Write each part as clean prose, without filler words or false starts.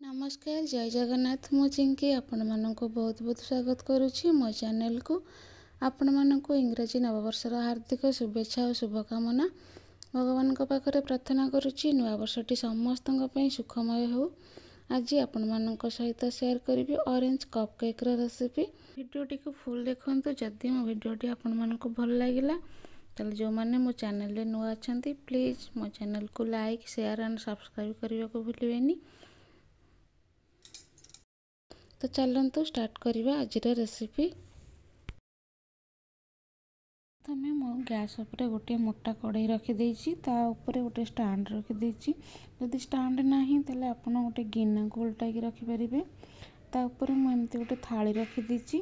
नमस्कार जय जगन्नाथ मु चिंकी आपण मानक बहुत बहुत स्वागत करुच्ची मो चैनल को। आपण मानक इंग्रजी नववर्षर हार्दिक शुभेच्छा और शुभकामना भगवान पाखरे प्रार्थना करुच्ची नुआ वर्षटी समस्त सुखमय हो। आज आपण मानक सहित शेयर करी ऑरेंज कप केक रेसिपी। वीडियोटी को फुल देखंतु। जदि मो वीडियोटी आपण मानक भल लागिला ताले जो माने मो चैनल रे नुआ अछंती प्लीज मो चैनल को लाइक शेयर एंड सब्सक्राइब करने को भूलिबेनी। तो चलतु स्टार्ट करवा आज रेसिपी। प्रथमे मो गैस उपर गोटे मोटा कड़ाई रखीदे गोटे स्टांड रखीदे। जदि स्टांड नहीं ताले आपन गोटे गिना को उल्टाई रखिपारे। तापर मुझे गोटे थाली रखीदे।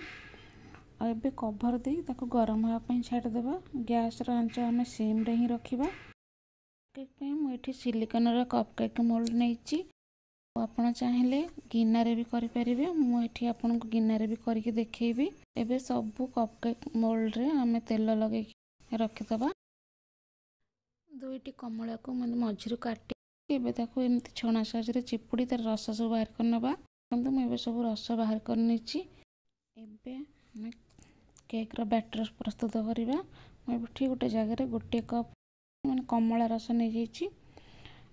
एबे कभर दे ताको गरम होगापी छाड़देवा। गैस आंच आम सिम रे ही रखा। केक मुझे सिलिकन कप केक मोल्ड नहीं। आपड़ चाहिए गिनारे भी करें। मुझे आपन को गिनारे भी करके देखी। एबे सबू कपकेक मोल्ड रे आमे तेल लगे रखीदबा। दुईटी कमला को मझिरु काटी एमती छणा साइज चिपुड़ी तार रस सब बाहर करना। मुझे सब रस बाहर करनी। केक बैटर प्रस्तुत करवा। मुझे गोटे जगह गोटे कप माने कमला रस नहीं जाइए।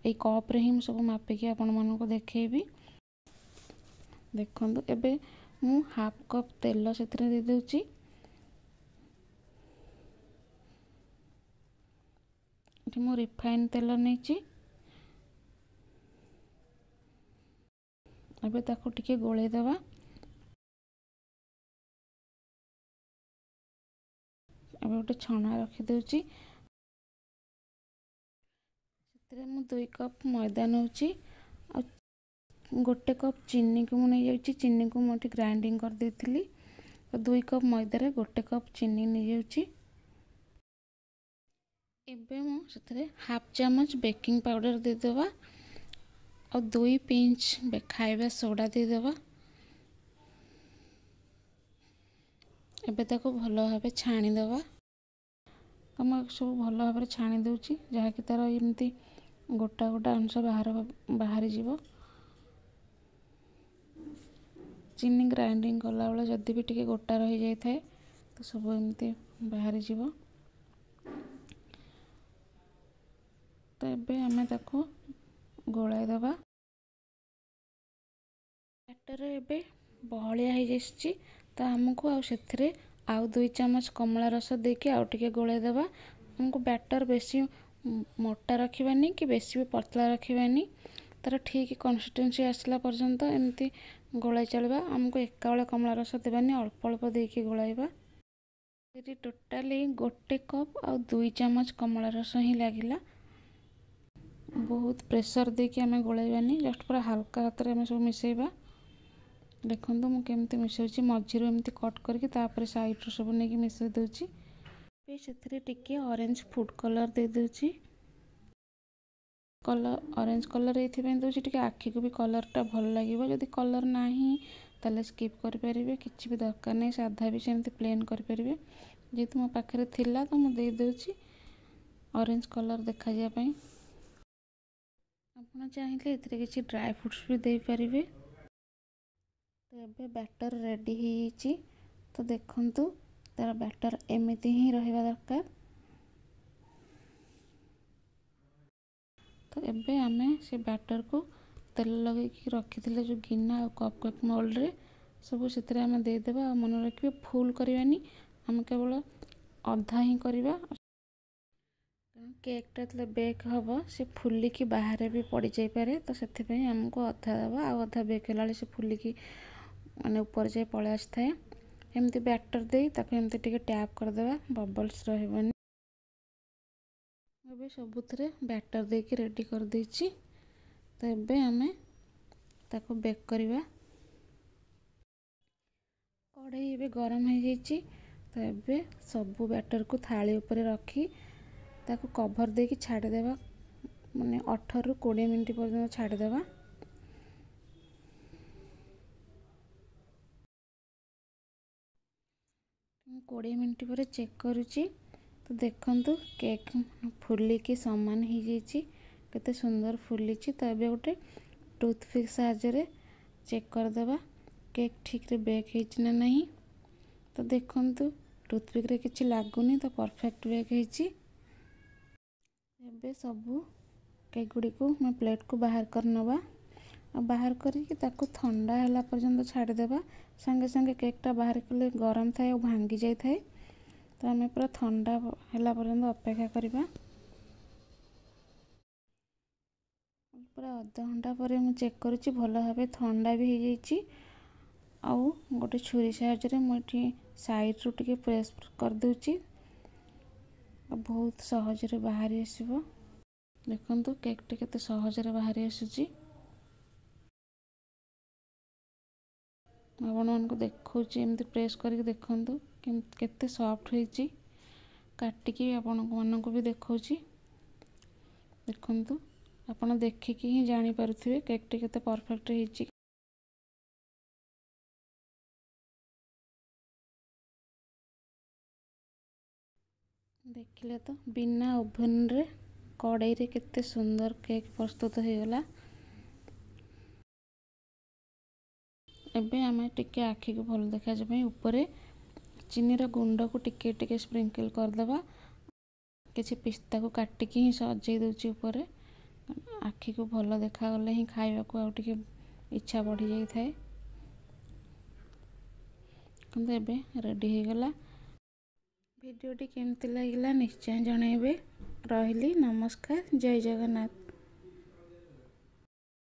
ये कप रे ही सब मापिकी आपण मानक देखी। देखो एबे मु हाफ कप तेल से दे दूची। मु रिफाइन तेल नहीं। एबे ताको टिके गोले दवा। एबे गोटे छणा रखी दूची। मु 2 कप मैदा नौची। गोटे कप चीनी को नहीं जाऊँगी। चीनी को मुझे ग्राइंडिंग कर देती। 2 कप मैदा रे गोटे कप चीनी नहीं जाऊँगी। एबे मुझे हाफ चामच बेकिंग पाउडर देदेवा और 2 पिंच खाइबा सोडा देदेवा। एबे ताको भल भाव छाणीदेवा। तो मैं सब भल भाव छाणी दूची जहाँकि तार एमती गोटा गोटा अंश बाहरी जीवो। चीनी ग्राइंडिंग कला बेले जदि भी टिके गोटा रही जाए थे तो सब एमती बाहरी जीवो। तो एबे हमें ताको गोलाई दबा। बैटर एबे बहलिया हो जाइए। तो हमको आउ 2 चम्मच कमला रस देके आउ टिके गोलाई दबा। हमको बैटर बेसी मोटा रखिबानी कि बेसी भी पतला रखिबानी। तार ठीक कंसिस्टेंसी आसला पर्यंत एमती गोलाई चलवा। हमको एका बेले कमला रस देवानी अल्प अल्प देके गोलाइबा। ये टोटाली गोटे कप आउ 2 चम्मच कमला रस ही लगिला। बहुत प्रेशर देके आम गोलाइबानी। जस्ट पूरा हल्का हाथ में सब मिसेबा। देखो मुझे मिसाऊँ मझीरू एमती कट करके तापर साइड सब नहीं मिसई दूची। से टिके ऑरेंज फूड कलर दे दूची। कलर ऑरेंज कलर ये दूसरी टिके आखि को भी कलरटा भल लगे। जदि कलर नहीं ताले स्किप करें। किसी भी दरकार नहीं। साधा भी सेमती प्लेन करें। जेहेतु मो पाखे थिला तो मुझे देदे ऑरेंज कलर देखा जाए। आप चाहिए किसी ड्राई फ्रूट्स भी दे पारे। तो ये बैटर रेडी हो। तो देखंतु तार बैटर एमती ही रहिबा दरकार। तो एबे आमे से बैटर को तेल लगे रखी जो गिना और कप केक मोल्ड रे सब से आम देदेबा। मन रखिए फुल करवानी। आम केवल अधा ही करवा। केकटा जो बेक हम से फुलिकी बाहर भी पड़ जापे। तो से आमको अधा दबा आधा बेक होगा से फुलिकी माने ऊपर जाए पलि आसी थाए। एमती बैटर दे ताको एमती टिके टैप करदेवा बबल्स रहबनी। एबे सबुथरे बैटर दे के रेडी कर देछि। तो एबे आमे ताको बेक करवा। कढ़ाई एबे गरम हो जाइछि। तो एबे सबु बैटर को थाली ऊपर रखी ताको कवर दे के छाड़ देवा। माने 18 ରୁ 20 मिनट पर्यंत छाड़ देवा। 20 मिनट पर चेक करुच्ची। तो देखंतु केक फुलिकी समान हो जाइए। केते सुंदर फुली। तो ये गोटे टूथपिक साहाय्य चेक करदेबा केक ठीक रे बेक होइछि ना नहीं। तो देखंतु टूथपिक रे किछि लागुनी तो परफेक्ट बेक होइछि। एबे सबू केक गुडी को मैं प्लेट को बाहर कर नवा और बाहर करिकी ताको ठंडा होला पर्यंत छाड़ी देबा। संगे संगे केकटा बाहर कले गरम थाए और भांगी जाई थाए। तो आम पूरा ठंडा होला पर्यंत अपेक्षा करिबा। पूरा आधा घंटा पर मुझे चेक करुच्ची भल भाव ठंडा भी हो जाइए। आउ गोटे छुरी साहाय्य मुझे साइड रू टिके प्रेस कर दूची। बहुत सहज बाहरी आसो। देखो केक टे केते सहज बाहरी आसूची। आपण मानक देखौची एमती प्रेस करके देखंतु केते सॉफ्ट होईची। काटिकी आपण मानक भी देखौची। देखंतु आपण देखिकी ही जानी पारुथिबे केक टे केते परफेक्ट होईची। देखिले तो बिना ओवन रे कड़ाई रे केते सुंदर केक प्रस्तुत हो गला। एबे आमे टिके आखि को भल देखा जाय ऊपर चीनी रो गुंड को टिके टिके स्प्रिंकल कर देबा। किछि पिस्ता को काटिकी ही सजै दोची ऊपर। आखि को भल देखा गले ही खाइबा को आ टिके इच्छा बढ़ी जाई थाए। किंतु एबे रेडी हो गला। वीडियोटी केमती लागिला निश्चय जणाइबे। रहिली नमस्कार जय जगन्नाथ।